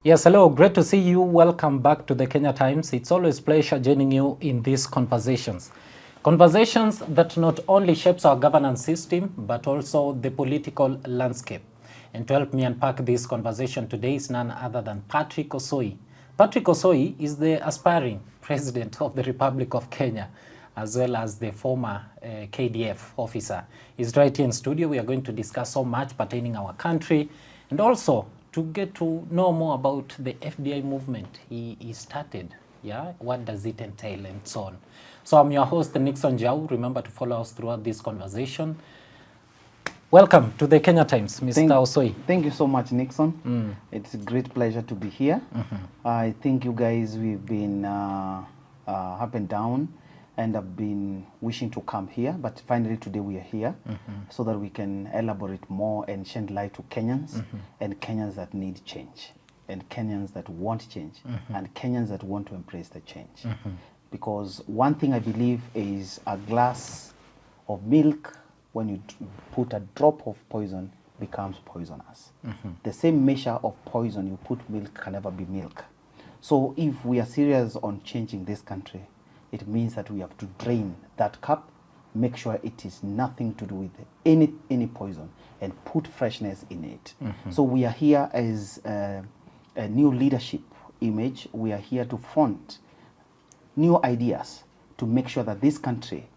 Yes, hello, great to see you. Welcome back to the Kenya Times. It's always a pleasure joining you in these conversations. Conversations that not only shapes our governance system, but also the political landscape. And to help me unpack this conversation today is none other than Patrick Osoi. Patrick Osoi is the aspiring president of the Republic of Kenya, as well as the former KDF officer. He's right here in studio. We are going to discuss so much pertaining our country, and also to get to know more about the FDI movement he started. Yeah, what does it entail and so on. So I'm your host, Nixon Njau. Remember to follow us throughout this conversation. Welcome to the Kenya Times, Mr. Osoi. Thank you so much, Nixon. It's a great pleasure to be here. I think you guys, we've been up and down, and I've been wishing to come here, but finally today we are here so that we can elaborate more and shed light to Kenyans and Kenyans that need change, and Kenyans that want change, and Kenyans that want to embrace the change. Because one thing I believe is a glass of milk, when you put a drop of poison, becomes poisonous. The same measure of poison you put milk can never be milk. So if we are serious on changing this country, it means that we have to drain that cup, make sure it is nothing to do with any poison, and put freshness in it. So we are here as a new leadership image. We are here to front new ideas to make sure that this country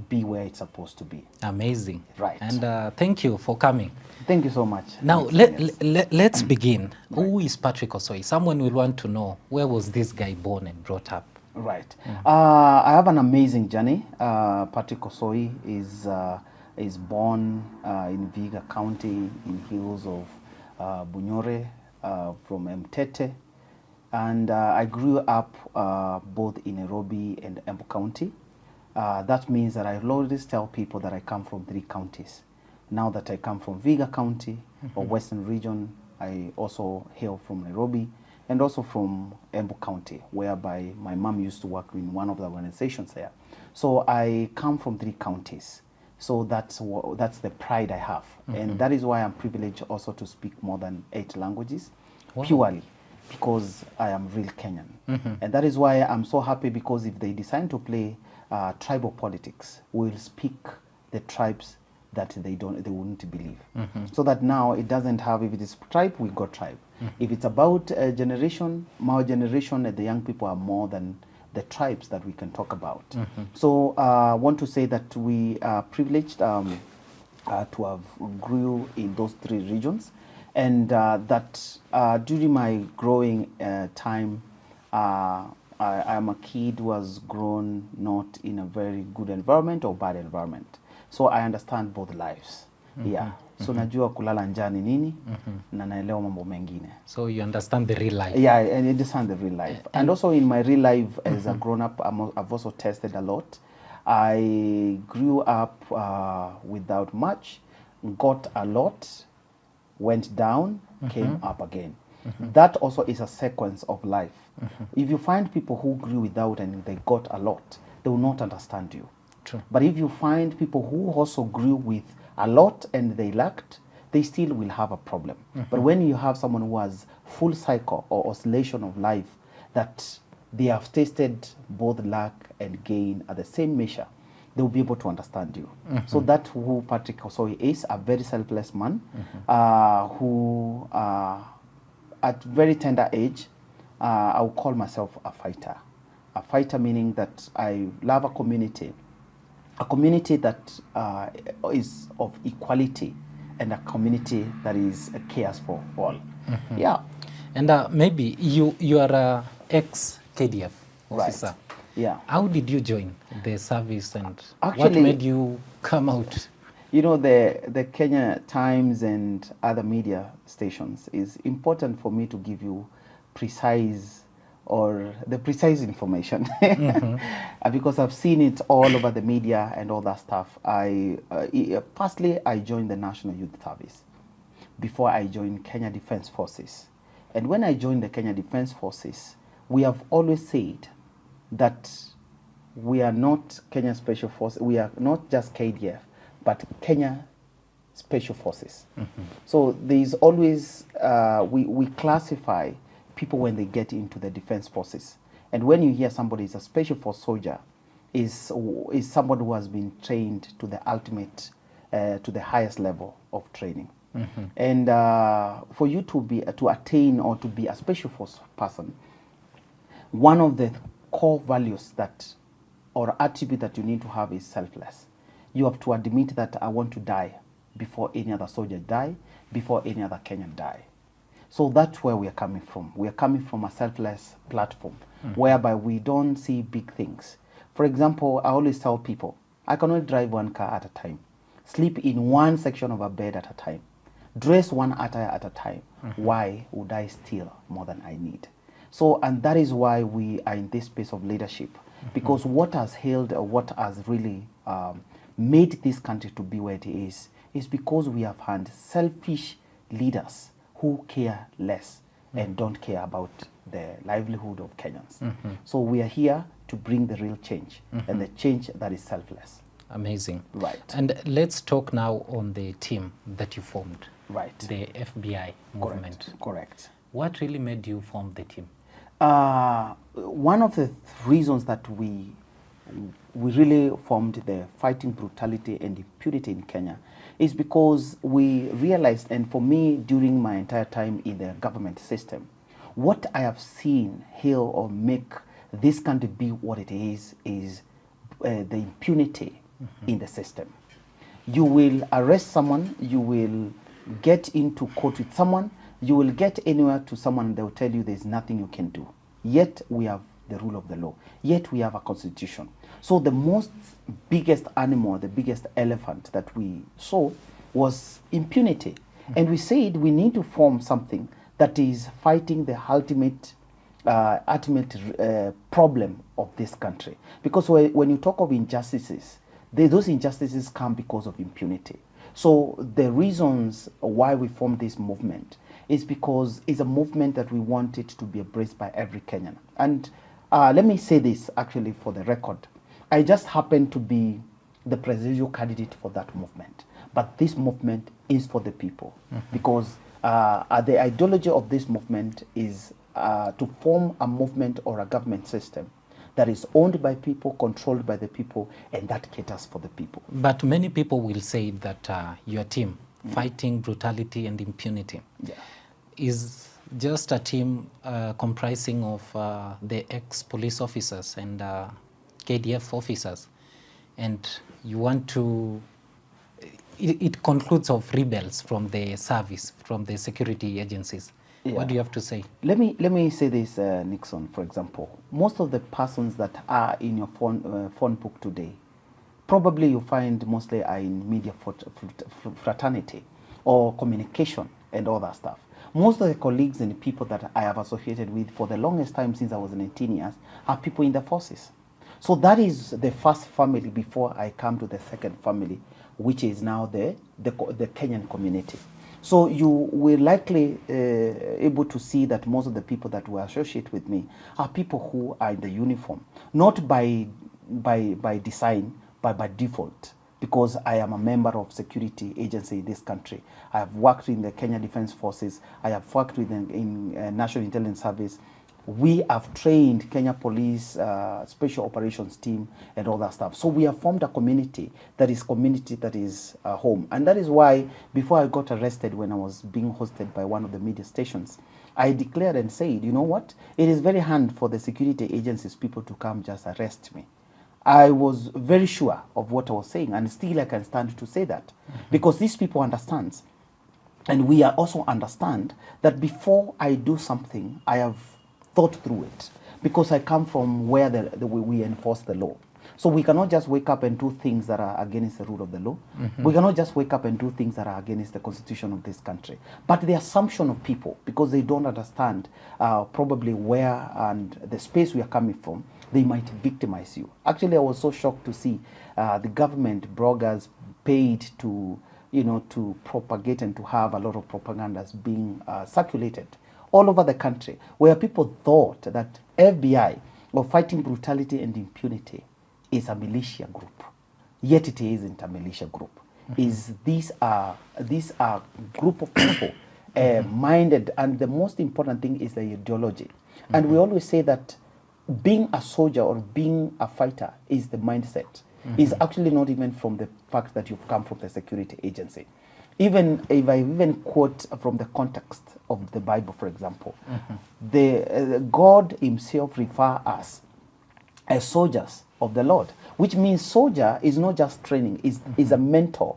be where it's supposed to be. Amazing. Right. And thank you for coming. Thank you so much. Now, let's begin. Right. Who is Patrick Osoi? Someone will want to know, where was this guy born and brought up? Right. I have an amazing journey. Patrick Osoi is born in Vihiga County, in hills of Bunyore, from Mtete. And I grew up both in Nairobi and Embu County. That means that I always tell people that I come from 3 counties. Now that I come from Vihiga County, or Western region, I also hail from Nairobi, and also from Embu County, whereby my mom used to work in one of the organizations there. So I come from 3 counties. So that's the pride I have. And that is why I'm privileged also to speak more than 8 languages, purely because I am real Kenyan. And that is why I'm so happy, because if they decide to play tribal politics, we'll speak the tribes that they wouldn't believe. So that now it doesn't have, if it is tribe, we got tribe. If it's about a generation, my generation, the young people are more than the tribes that we can talk about. So I want to say that we are privileged to have grew in those 3 regions, and that during my growing time, I am a kid who has grown not in a very good environment or bad environment. So I understand both lives. Yeah. So najua kulala njaa ni nini, na naelewa mambo mengine. So you understand the real life. Yeah, and I understand the real life. And also in my real life as a grown up, I've also tested a lot. I grew up without much, got a lot, went down, came up again. That also is a sequence of life. If you find people who grew without and they got a lot, they will not understand you. True. But if you find people who also grew with a lot and they lacked, they still will have a problem. But when you have someone who has full cycle or oscillation of life, that they have tasted both lack and gain at the same measure, they will be able to understand you. So that's who Patrick Osoi is, a very selfless man, who at very tender age, I will call myself a fighter. A fighter meaning that I love a community that is of equality, and a community that cares for all. Yeah. And maybe you are a ex-KDF officer. Right. Yeah. How did you join the service, and Actually, what made you come out? You know, the Kenya Times and other media stations is important for me to give you precise information because I've seen it all over the media and all that stuff. Firstly, I joined the National Youth Service before I joined Kenya Defence Forces. And when I joined the Kenya Defence Forces, we have always said that we are not Kenya Special Forces, we are not just KDF, but Kenya Special Forces. So there is always, we classify people when they get into the defense forces. And when you hear somebody is a special force soldier, is somebody who has been trained to the ultimate, to the highest level of training. And for you to attain or to be a special force person, one of the core values that or attribute that you need to have is selfless. You have to admit that I want to die before any other soldier die, before any other Kenyan die. So that's where we are coming from. We are coming from a selfless platform, whereby we don't see big things. For example, I always tell people, I can only drive one car at a time, sleep in one section of a bed at a time, dress one attire at a time. Why would I steal more than I need? So, and that is why we are in this space of leadership, because what has held, what has really made this country to be where it is because we have had selfish leaders who care less and don't care about the livelihood of Kenyans. So we are here to bring the real change, and the change that is selfless. Amazing. Right. And let's talk now on the team that you formed. Right. The FBI movement. Correct. What really made you form the team? One of the reasons that we really formed the Fighting Brutality and Impunity in Kenya is because we realized, and for me during my entire time in the government system, what I have seen here or make this country be what it is the impunity in the system. You will arrest someone, you will get into court with someone, you will get anywhere to someone, they will tell you there's nothing you can do. Yet we have the rule of the law. Yet we have a constitution. So the biggest animal, the biggest elephant that we saw was impunity. And we said we need to form something that is fighting the ultimate problem of this country. Because when you talk of injustices, those injustices come because of impunity. So the reasons why we formed this movement is because it's a movement that we want it to be embraced by every Kenyan. And let me say this actually for the record. I just happen to be the presidential candidate for that movement. But this movement is for the people. Because the ideology of this movement is to form a movement or a government system that is owned by people, controlled by the people, and that caters for the people. But many people will say that your team, Fighting Brutality and Impunity, is just a team comprising of the ex-police officers and KDF officers. And you want to, it concludes of rebels from the service, from the security agencies. What do you have to say? Let me say this, Nixon, for example. Most of the persons that are in your phone book today, probably you find mostly are in media fraternity or communication and all that stuff. Most of the colleagues and the people that I have associated with for the longest time since I was 19 years are people in the forces. So that is the first family before I come to the second family, which is now the Kenyan community. So you will likely able to see that most of the people that will associate with me are people who are in the uniform, not by design, but by default, because I am a member of security agency in this country. I have worked in the Kenya Defense Forces. I have worked in National Intelligence Service. We have trained Kenya Police Special Operations Team and all that stuff. So we have formed a community that is home. And that is why before I got arrested when I was being hosted by one of the media stations, I declared and said, you know what? It is very hard for the security agencies people to come just arrest me. I was very sure of what I was saying, and still I can stand to say that. Because these people understand, and we are also understand that before I do something, I have thought through it, because I come from where we enforce the law. So we cannot just wake up and do things that are against the rule of the law. We cannot just wake up and do things that are against the constitution of this country. But the assumption of people, because they don't understand probably where and the space we are coming from, they might victimize you. Actually, I was so shocked to see the government bloggers paid to propagate and to have a lot of propagandas being circulated all over the country, where people thought that FBI, or Fighting Brutality and Impunity, is a militia group. Yet it isn't a militia group. These are group of people minded, and the most important thing is the ideology. And we always say that being a soldier or being a fighter is the mindset. Is actually not even from the fact that you've come from the security agency. Even if I even quote from the context of the Bible, for example, the God himself refer us as soldiers of the Lord, which means soldier is not just training, is a mentor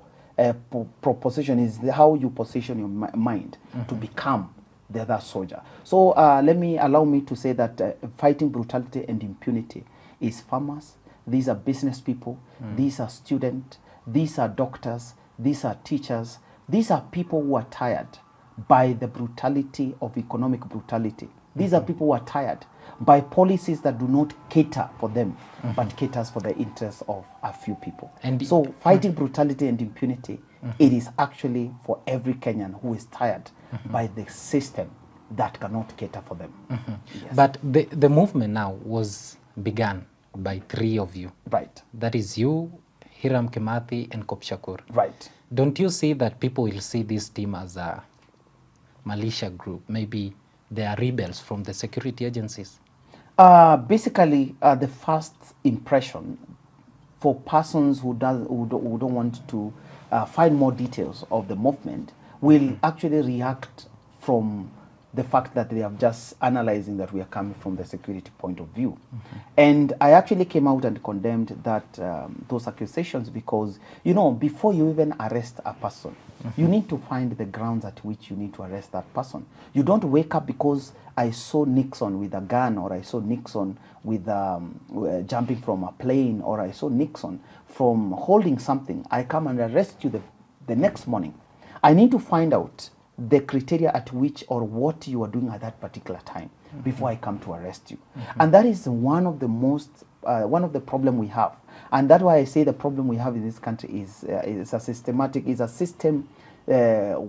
proposition, is how you position your mind to become the other soldier. So allow me to say that fighting brutality and impunity is farmers, these are business people, these are students, these are doctors, these are teachers, these are people who are tired by the brutality of economic brutality. These are people who are tired by policies that do not cater for them, but caters for the interests of a few people. And so fighting brutality and impunity, it is actually for every Kenyan who is tired by the system that cannot cater for them. Yes. But the movement now was begun by three of you. Right. That is you, Hiram Kimathi, and Kopshakur. Right. Don't you see that people will see this team as a militia group? Maybe they are rebels from the security agencies? Basically, the first impression for persons who don't want to find more details of the movement will actually react from the fact that they are just analyzing that we are coming from the security point of view. And I actually came out and condemned that those accusations because, you know, before you even arrest a person, you need to find the grounds at which you need to arrest that person. You don't wake up because I saw Nixon with a gun, or I saw Nixon with jumping from a plane, or I saw Nixon from holding something. I come and arrest you the next morning. I need to find out the criteria at which or what you are doing at that particular time before I come to arrest you. And that is one of the one of the problem we have. And that's why I say the problem we have in this country is a system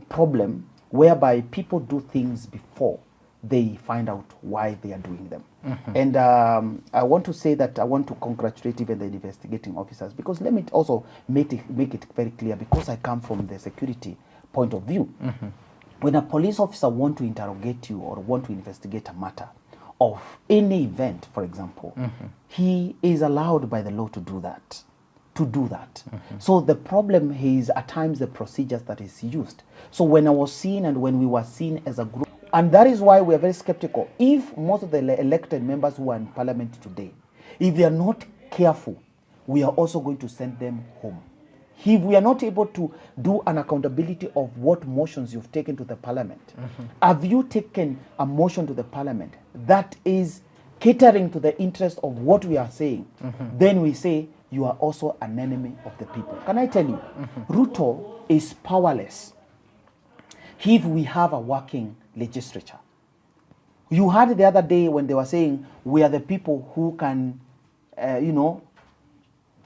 problem whereby people do things before they find out why they are doing them. And I want to say that I want to congratulate even the investigating officers, because let me also make it very clear, because I come from the security point of view. When a police officer want to interrogate you or want to investigate a matter of any event, for example, he is allowed by the law to do that. So the problem is at times the procedures that is used. So when I was seen and when we were seen as a group, and that is why we are very skeptical. If most of the elected members who are in parliament today, if they are not careful, we are also going to send them home. If we are not able to do an accountability of what motions you've taken to the parliament, have you taken a motion to the parliament that is catering to the interest of what we are saying, then we say you are also an enemy of the people. Can I tell you, Ruto is powerless if we have a working legislature. You heard the other day when they were saying we are the people who can,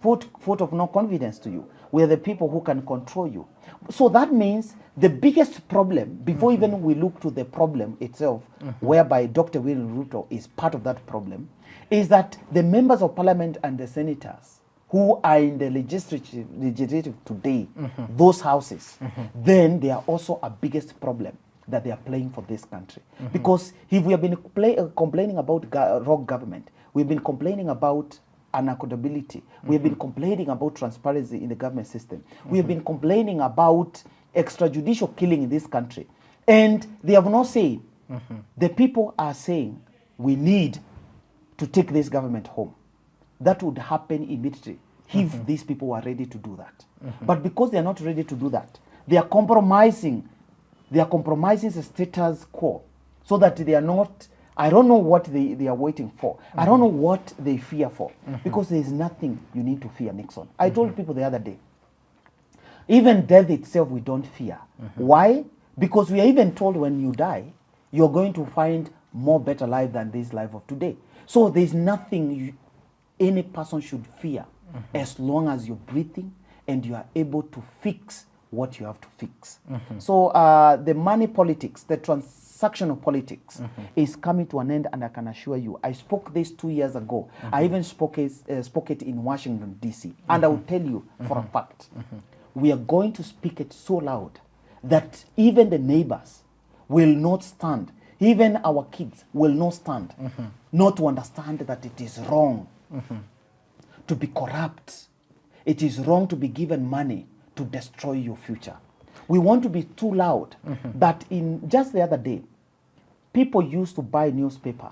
put vote of no confidence to you. We are the people who can control you. So that means the biggest problem, before even we look to the problem itself, whereby Dr. William Ruto is part of that problem, is that the members of parliament and the senators who are in the legislative today, those houses, then they are also a biggest problem that they are playing for this country. Because if we have been complaining about rogue government, we've been complaining about unaccountability. We have been complaining about transparency in the government system. We have been complaining about extrajudicial killing in this country. And they have not said, the people are saying, we need to take this government home. That would happen immediately if these people were ready to do that. But because they are not ready to do that, they are compromising the status quo so that they are not. I don't know what they are waiting for. I don't know what they fear for. Because there is nothing you need to fear, Nixon. I told people the other day, even death itself we don't fear. Why? Because we are even told when you die, you're going to find more better life than this life of today. So there's nothing any person should fear as long as you're breathing and you are able to fix what you have to fix. So the money politics, the transactional politics is coming to an end, and I can assure you, I spoke this 2 years ago. I even spoke it in Washington, D.C. And I will tell you for a fact, we are going to speak it so loud that even the neighbors will not stand. Even our kids will not stand, not to understand that it is wrong to be corrupt. It is wrong to be given money to destroy your future. We want to be too loud that in just the other day, people used to buy newspaper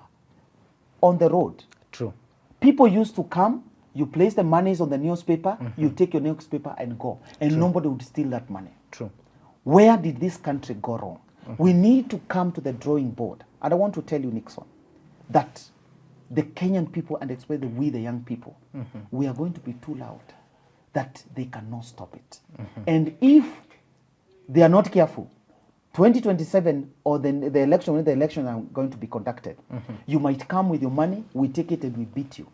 on the road. True. People used to come, you place the monies on the newspaper, you take your newspaper and go, and nobody would steal that money. True. Where did this country go wrong? We need to come to the drawing board. And I want to tell you, Nixon, that the Kenyan people, and especially we, the young people, we are going to be too loud, that they cannot stop it. And if they are not careful, 2027 or the election, when the election are going to be conducted, you might come with your money, we take it and we beat you.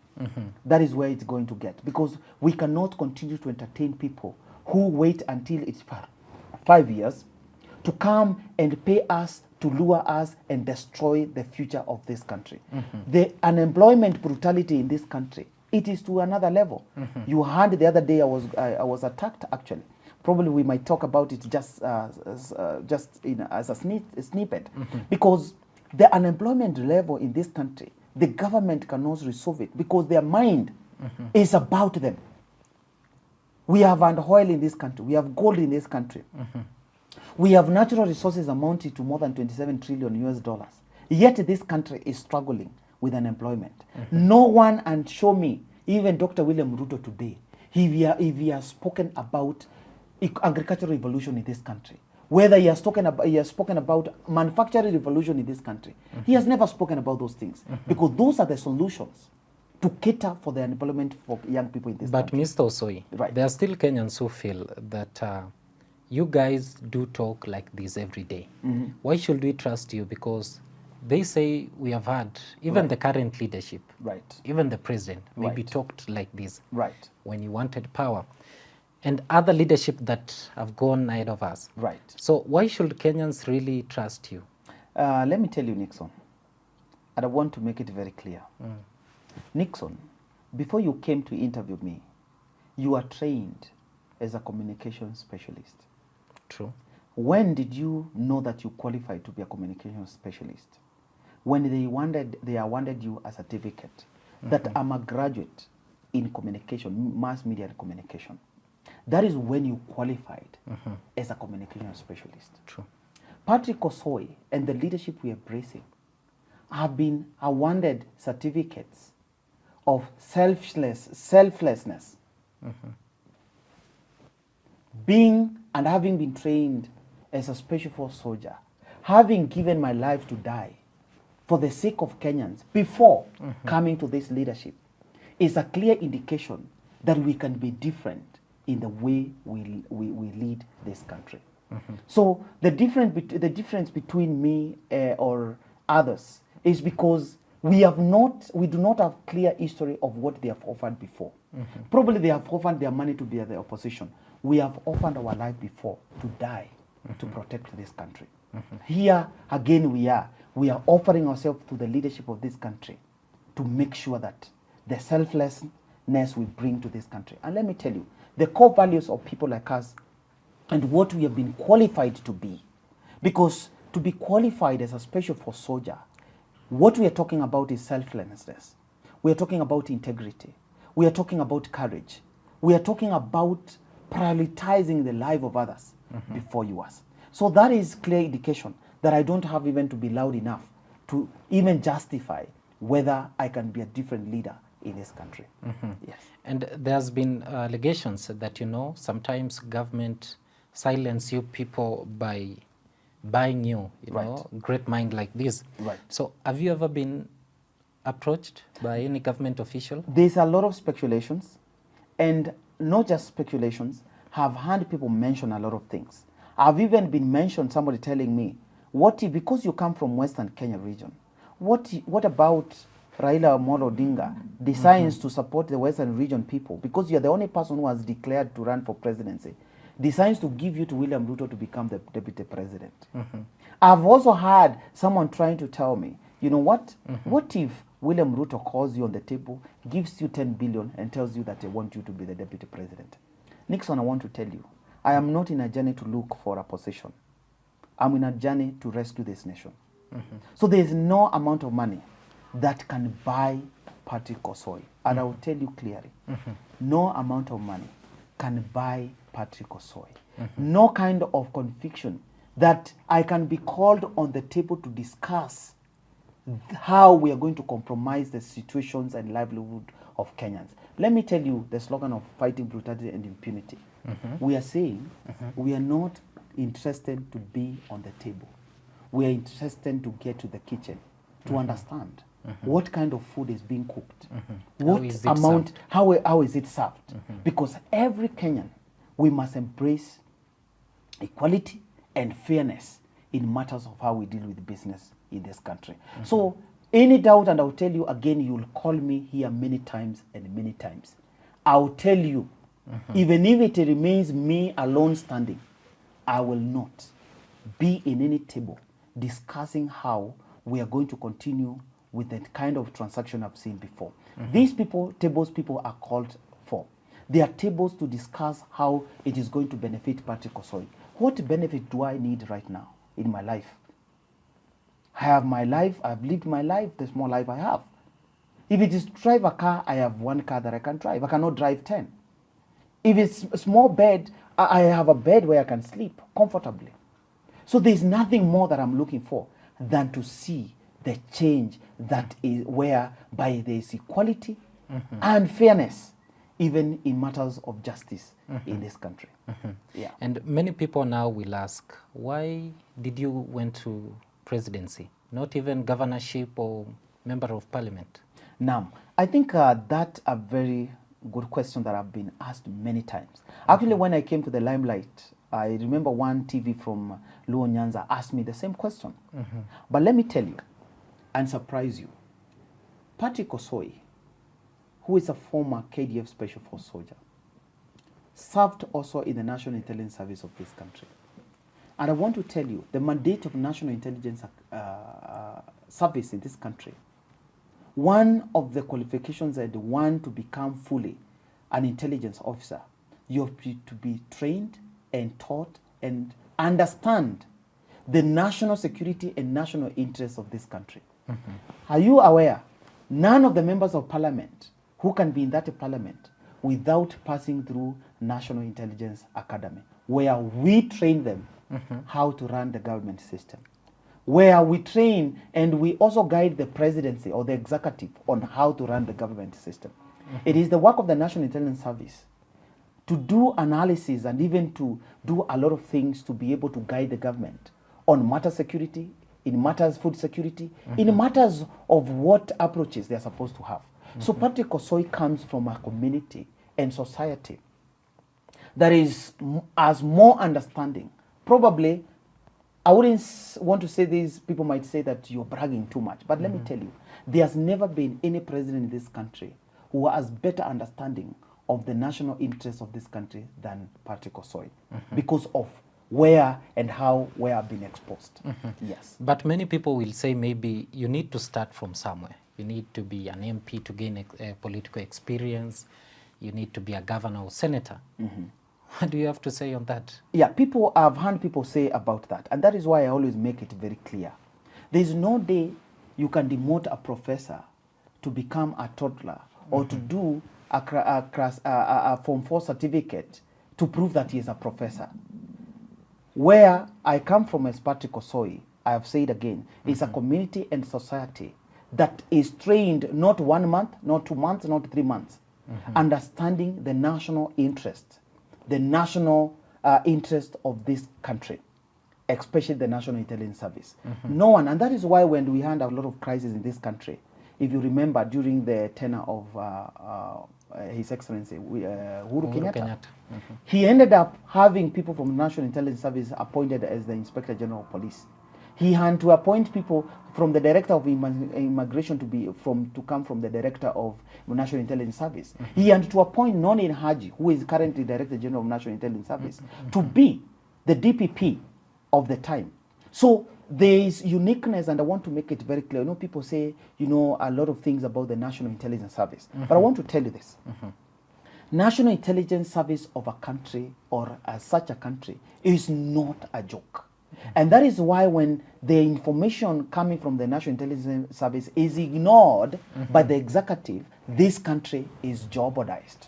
That is where it's going to get. Because we cannot continue to entertain people who wait until it's 5 years to come and pay us, to lure us and destroy the future of this country. The unemployment brutality in this country, it is to another level. You heard the other day I was attacked actually. Probably we might talk about it just as a snippet, because the unemployment level in this country, the government cannot resolve it because their mind is about them. We have oil in this country. We have gold in this country. We have natural resources amounting to more than 27 trillion US dollars. Yet this country is struggling with unemployment. No one, and show me, even Dr. William Ruto today, if he has spoken about agricultural revolution in this country, whether he has spoken about manufacturing revolution in this country, he has never spoken about those things, because those are the solutions to cater for the unemployment for young people in this country. But Mr. Osoi, there are still Kenyans who feel that you guys do talk like this every day. Why should we trust you? Because they say we have had, even the current leadership, even the president, maybe talked like this when he wanted power, and other leadership that have gone ahead of us. So why should Kenyans really trust you? Let me tell you, Nixon, and I want to make it very clear. Nixon, before you came to interview me, you are trained as a communication specialist. True. When did you know that you qualified to be a communication specialist? When they awarded you a certificate that I'm a graduate in communication, mass media and communication. That is when you qualified as a communication specialist. True. Patrick Osoi and the leadership we are embracing have been awarded certificates of selflessness, being and having been trained as a special force soldier, having given my life to die for the sake of Kenyans before coming to this leadership, is a clear indication that we can be different in the way we lead this country. So the difference between me or others is because we do not have clear history of what they have offered before. Probably they have offered their money to be the opposition. We have offered our life before to die to protect this country. Here again we are offering ourselves to the leadership of this country to make sure that the selflessness we bring to this country. And let me tell you, the core values of people like us and what we have been qualified to be, because to be qualified as a special force soldier, what we are talking about is selflessness. We are talking about integrity. We are talking about courage. We are talking about prioritizing the life of others before yours. So that is clear indication that I don't have even to be loud enough to even justify whether I can be a different leader in this country. Yes. And there's been allegations that, sometimes government silence you people by buying you, great mind like this. So have you ever been approached by any government official? There's a lot of speculations, and not just speculations. Have heard people mention a lot of things. I've even been mentioned, somebody telling me, because you come from Western Kenya region, what about Raila Amolo Odinga decides to support the Western region people, because you're the only person who has declared to run for presidency, decides to give you to William Ruto to become the deputy president. I've also had someone trying to tell me, what if William Ruto calls you on the table, gives you 10 billion and tells you that they want you to be the deputy president? Nixon, I want to tell you, I am not in a journey to look for a position. I'm in a journey to rescue this nation. So there is no amount of money that can buy Patrick Osoi. And I will tell you clearly, no amount of money can buy Patrick Osoi. No kind of conviction that I can be called on the table to discuss how we are going to compromise the situations and livelihood of Kenyans. Let me tell you the slogan of fighting brutality and impunity. We are saying we are not interested to be on the table. We are interested to get to the kitchen, to understand what kind of food is being cooked, what amount, how is it served. Because every Kenyan, we must embrace equality and fairness in matters of how we deal with business in this country. So any doubt, and I'll tell you again, you'll call me here many times and many times. I'll tell you, even if it remains me alone standing, I will not be in any table discussing how we are going to continue with the kind of transaction I've seen before. These tables people are called for. They are tables to discuss how it is going to benefit Patrick Osoi. What benefit do I need right now in my life? I have my life, I've lived my life, the small life I have. If it is to drive a car, I have one car that I can drive. I cannot drive 10. If it's a small bed, I have a bed where I can sleep comfortably. So there's nothing more that I'm looking for than to see the change that is whereby there is equality and fairness, even in matters of justice in this country. Yeah. And many people now will ask, why did you went to presidency, not even governorship or member of parliament? Now, I think that's a very good question that I've been asked many times. Actually, when I came to the limelight, I remember one TV from Luo Nyanza asked me the same question. But let me tell you and surprise you. Patrick Osoi, who is a former KDF Special Force soldier, served also in the National Intelligence Service of this country. And I want to tell you, the mandate of National Intelligence Service in this country, one of the qualifications that one to become fully an intelligence officer, you have to be trained and taught and understand the national security and national interests of this country. Are you aware? None of the members of parliament who can be in that parliament without passing through National Intelligence Academy, where we train them how to run the government system, where we train and we also guide the presidency or the executive on how to run the government system. It is the work of the National Intelligence Service to do analysis and even to do a lot of things to be able to guide the government on matter security, in matters food security, in matters of what approaches they are supposed to have. So Patrick Osoi comes from a community and society that has more understanding. Probably, I wouldn't want to say this, people might say that you're bragging too much, but let me tell you, there has never been any president in this country who has better understanding of the national interests of this country than Patrick Osoi, because of where and how we have been exposed. Yes. But many people will say maybe you need to start from somewhere. You need to be an MP to gain political experience. You need to be a governor or senator. What do you have to say on that? Yeah, I've heard people say about that. And that is why I always make it very clear. There is no day you can demote a professor to become a toddler or to do a Form 4 certificate to prove that he is a professor. Where I come from as Patrick Osoi, I have said again, is a community and society that is trained not 1 month, not 2 months, not 3 months, understanding the national interest, the national interest of this country, especially the National Intelligence Service. No one, and that is why when we had a lot of crises in this country, if you remember during the tenure of His Excellency Uhuru Kenyatta, he ended up having people from the National Intelligence Service appointed as the Inspector General of Police. He had to appoint people from the Director of Immigration to come from the Director of National Intelligence Service. He had to appoint Nonin Haji, who is currently Director General of National Intelligence Service, to be the DPP of the time. So there is uniqueness, and I want to make it very clear. You know, people say, you know, a lot of things about the National Intelligence Service, but I want to tell you this. National Intelligence Service of a country or such a country is not a joke. And that is why when the information coming from the National Intelligence Service is ignored by the executive, this country is jeopardized.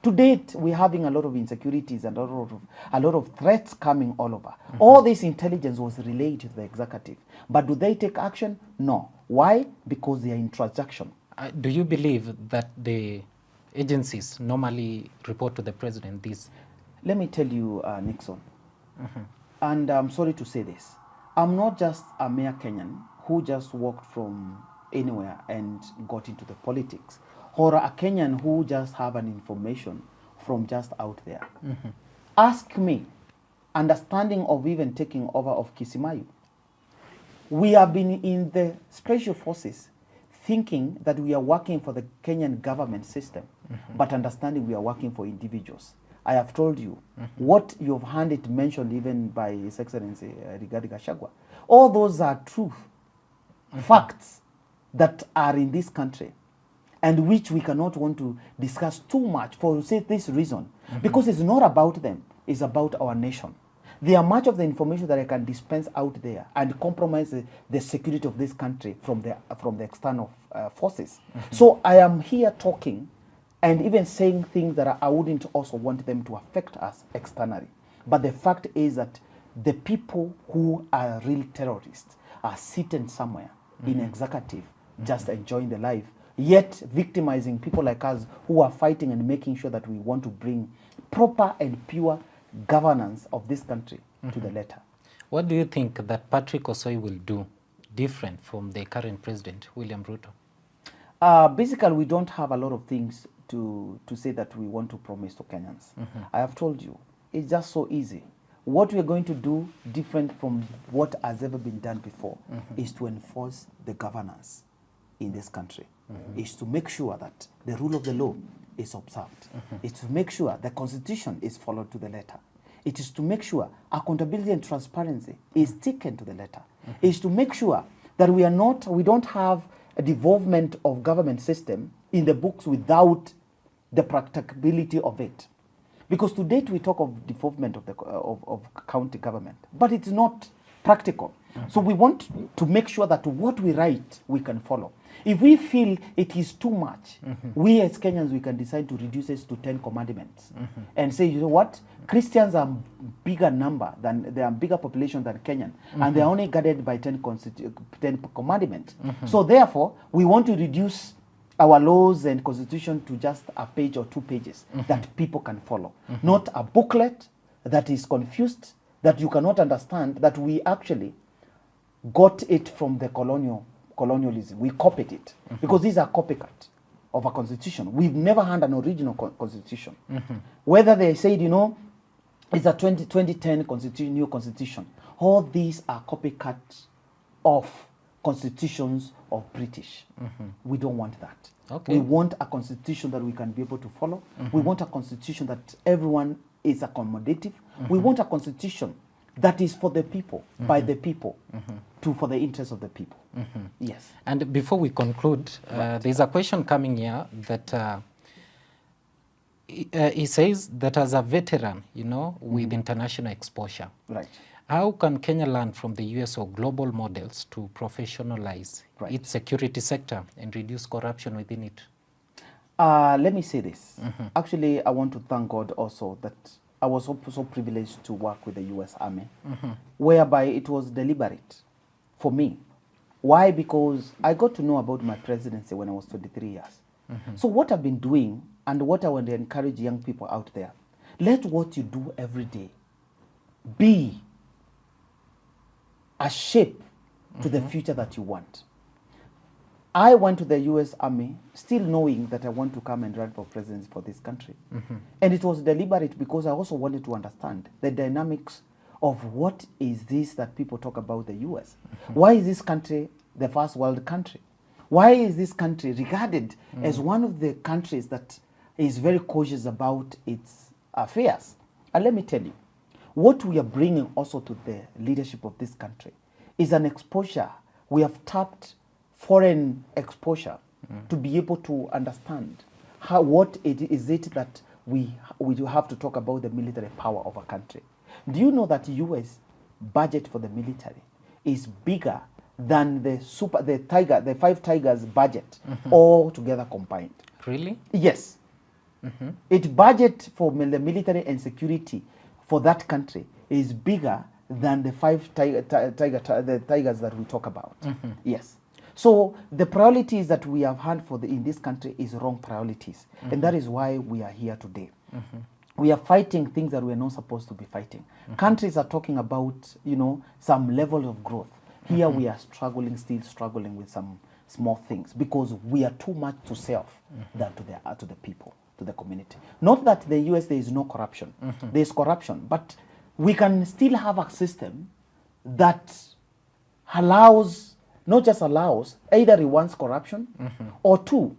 To date, we're having a lot of insecurities and a lot of threats coming all over. All this intelligence was relayed to the executive. But do they take action? No. Why? Because they are in transaction. Do you believe that the agencies normally report to the president this? Let me tell you, Nixon, and I'm sorry to say this, I'm not just a mere Kenyan who just walked from anywhere and got into the politics, or a Kenyan who just have an information from just out there. Ask me, understanding of even taking over of Kisimayu. We have been in the special forces thinking that we are working for the Kenyan government system, but understanding we are working for individuals. I have told you what you've heard it mentioned even by His Excellency Rigathi Gachagua. All those are truth, facts that are in this country, and which we cannot want to discuss too much for say this reason, because it's not about them, it's about our nation. There are much of the information that I can dispense out there and compromise the security of this country from the external forces. So I am here talking and even saying things that I wouldn't also want them to affect us externally. But the fact is that the people who are real terrorists are sitting somewhere in executive, just enjoying their life, yet victimizing people like us who are fighting and making sure that we want to bring proper and pure governance of this country to the letter. What do you think that Patrick Osoi will do different from the current president, William Ruto? Basically, we don't have a lot of things to say that we want to promise to Kenyans. I have told you, it's just so easy. What we are going to do different from what has ever been done before is to enforce the governance in this country, is to make sure that the rule of the law is observed. It's to make sure the constitution is followed to the letter. It is to make sure accountability and transparency is taken to the letter. It's to make sure that we don't have a devolvement of government system in the books without the practicability of it. Because to date we talk of devolvement of the of county government, but it's not practical. So we want to make sure that what we write we can follow. If we feel it is too much, we as Kenyans, we can decide to reduce it to 10 commandments and say, you know what, Christians are bigger number than, they are bigger population than Kenyan, and they are only guided by 10 commandments. So therefore, we want to reduce our laws and constitution to just a page or 2 pages that people can follow. Not a booklet that is confused, that you cannot understand, that we actually got it from the colonialism. We copied it because these are copycat of a constitution. We've never had an original constitution. Whether they said, you know, it's a 2010 constitution, new constitution. All these are copycat of constitutions of British. We don't want that. Okay. We want a constitution that we can be able to follow. We want a constitution that everyone is accommodative. We want a constitution that is for the people, by the people, for the interest of the people. Yes. And before we conclude, there's a question coming here that he says that as a veteran, you know, with international exposure, how can Kenya learn from the US or global models to professionalize its security sector and reduce corruption within it? Let me say this. Actually, I want to thank God also that I was so privileged to work with the US Army, whereby it was deliberate for me. Why? Because I got to know about my presidency when I was 23 years. So what I've been doing and what I want to encourage young people out there, let what you do every day be a shape to the future that you want. I went to the US Army still knowing that I want to come and run for president for this country. And it was deliberate because I also wanted to understand the dynamics of what is this that people talk about the US. Why is this country the first world country? Why is this country regarded as one of the countries that is very cautious about its affairs? And let me tell you, what we are bringing also to the leadership of this country is an exposure. We have tapped foreign exposure to be able to understand what it is that we do have to talk about the military power of a country. Do you know that US budget for the military is bigger than the 5 tigers budget all together combined. Really? Yes. Its budget for the military and security for that country is bigger than the 5 tigers that we talk about. Yes. So the priorities that we have had in this country is wrong priorities, and that is why we are here today. We are fighting things that we are not supposed to be fighting. Countries are talking about, some level of growth. Here we are still struggling with some small things because we are too much to self than to the people, to the community. Not that the US there is no corruption. There is corruption, but we can still have a system that allows, not just allows, either rewards corruption or two,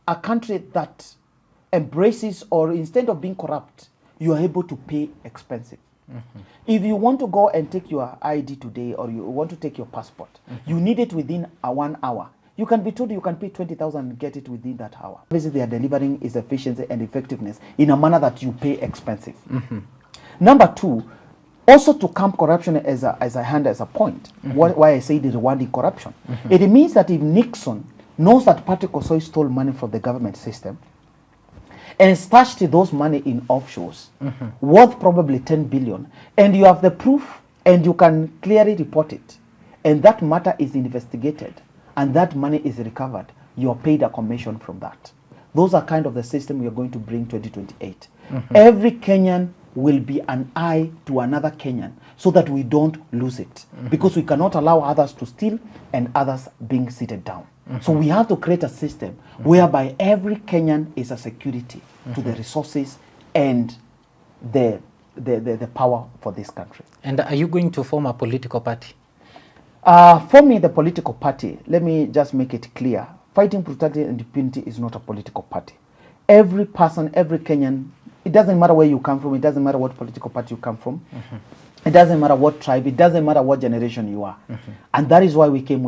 a country that embraces, or instead of being corrupt, you are able to pay expensive. If you want to go and take your ID today, or you want to take your passport, you need it within 1 hour. You can be told you can pay 20,000 and get it within that hour. Basically, they are delivering is efficiency and effectiveness in a manner that you pay expensive. Number two, also to camp corruption as a point, why I say the rewarding corruption. It means that if Nixon knows that Patrick Osoi stole money from the government system and stashed those money in offshores worth probably 10 billion, and you have the proof and you can clearly report it, and that matter is investigated and that money is recovered, you are paid a commission from that. Those are kind of the system we are going to bring 2028. Every Kenyan will be an eye to another Kenyan so that we don't lose it, because we cannot allow others to steal and others being seated down. So we have to create a system whereby every Kenyan is a security to the resources and the power for this country. And are you going to form a political party? For me, the political party, let me just make it clear, fighting brutality and impunity is not a political party. Every person, every Kenyan, it doesn't matter where you come from, it doesn't matter what political party you come from, it doesn't matter what tribe, it doesn't matter what generation you are. And that is why we came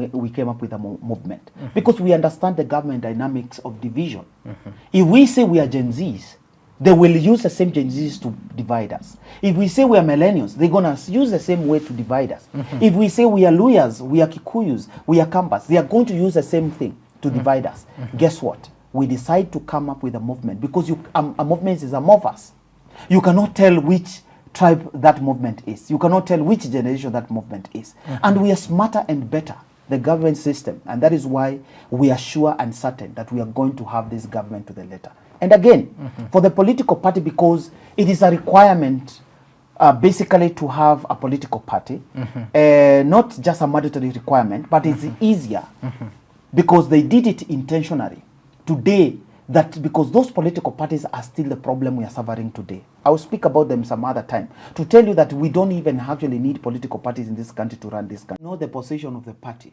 up with a movement. Because we understand the government dynamics of division. If we say we are Gen Zs, they will use the same Gen Zs to divide us. If we say we are millennials, they're going to use the same way to divide us. If we say we are Luyas, we are Kikuyus, we are Kambas, they are going to use the same thing to divide us. Guess what? We decide to come up with a movement, because a movement is a movers. You cannot tell which tribe that movement is. You cannot tell which generation that movement is. And we are smarter and better, the government system. And that is why we are sure and certain that we are going to have this government to the letter. And again, for the political party, because it is a requirement basically to have a political party, not just a mandatory requirement, but it's easier because they did it intentionally. Today, that because those political parties are still the problem we are suffering today. I will speak about them some other time to tell you that we don't even actually need political parties in this country to run this country. Know the position of the party.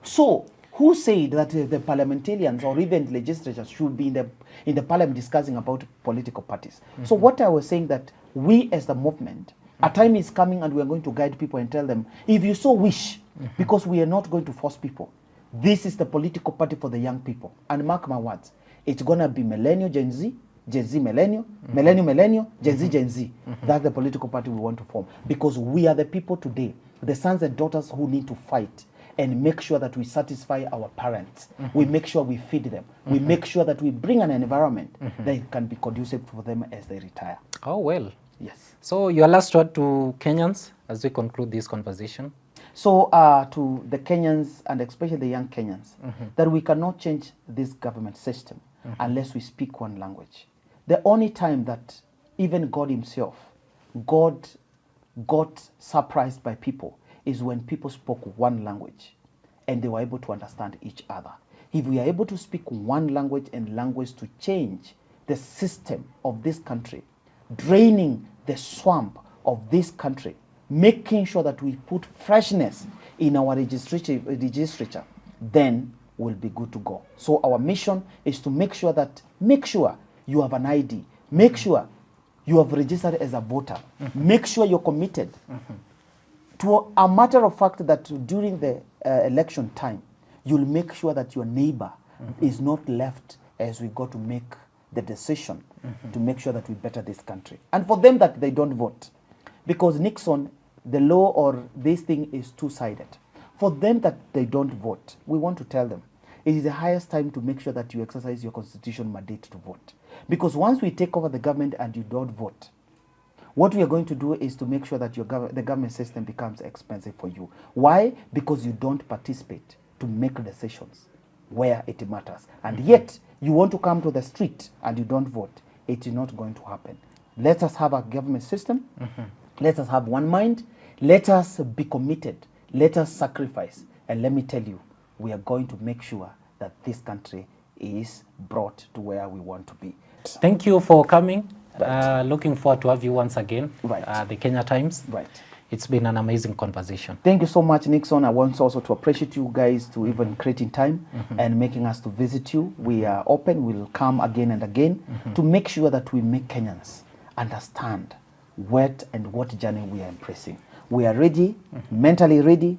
So, who said that the parliamentarians or even legislatures should be in the parliament discussing about political parties? So what I was saying, that we as the movement, a time is coming and we are going to guide people and tell them, if you so wish, because we are not going to force people, this is the political party for the young people. And mark my words, it's going to be millennial, Gen Z, Gen Z millennial, millennial, Gen Z, Gen Z. That's the political party we want to form. Because we are the people today, the sons and daughters who need to fight and make sure that we satisfy our parents. We make sure we feed them. We make sure that we bring an environment that can be conducive for them as they retire. Oh, well. Yes. So your last word to Kenyans as we conclude this conversation? So to the Kenyans, and especially the young Kenyans, that we cannot change this government system unless we speak one language. The only time that even God himself, God got surprised by people is when people spoke one language and they were able to understand each other. If we are able to speak one language and language to change the system of this country, draining the swamp of this country, making sure that we put freshness in our legislature, then we'll be good to go. So our mission is to make sure you have an ID, make sure you have registered as a voter, make sure you're committed. To a matter of fact that during the election time, you'll make sure that your neighbor is not left as we go to make the decision to make sure that we better this country. And for them that they don't vote, because Nixon the law or this thing is two-sided. For them that they don't vote, we want to tell them, it is the highest time to make sure that you exercise your constitutional mandate to vote. Because once we take over the government and you don't vote, what we are going to do is to make sure that the government system becomes expensive for you. Why? Because you don't participate to make decisions where it matters. And yet, you want to come to the street and you don't vote. It is not going to happen. Let us have a government system. Let us have one mind. Let us be committed. Let us sacrifice. And let me tell you, we are going to make sure that this country is brought to where we want to be. Thank you for coming. Looking forward to have you once again. The Kenya Times. It's been an amazing conversation. Thank you so much, Nixon. I want also to appreciate you guys to even creating time and making us to visit you. We are open. We'll come again and again to make sure that we make Kenyans understand what journey we are embracing. We are ready, mentally ready,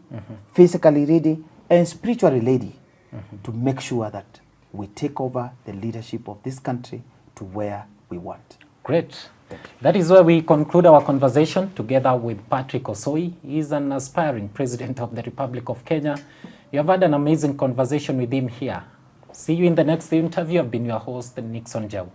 physically ready, and spiritually ready to make sure that we take over the leadership of this country to where we want. Great. That is where we conclude our conversation together with Patrick Osoi. He is an aspiring president of the Republic of Kenya. You have had an amazing conversation with him here. See you in the next interview. I've been your host, Nixon Njau.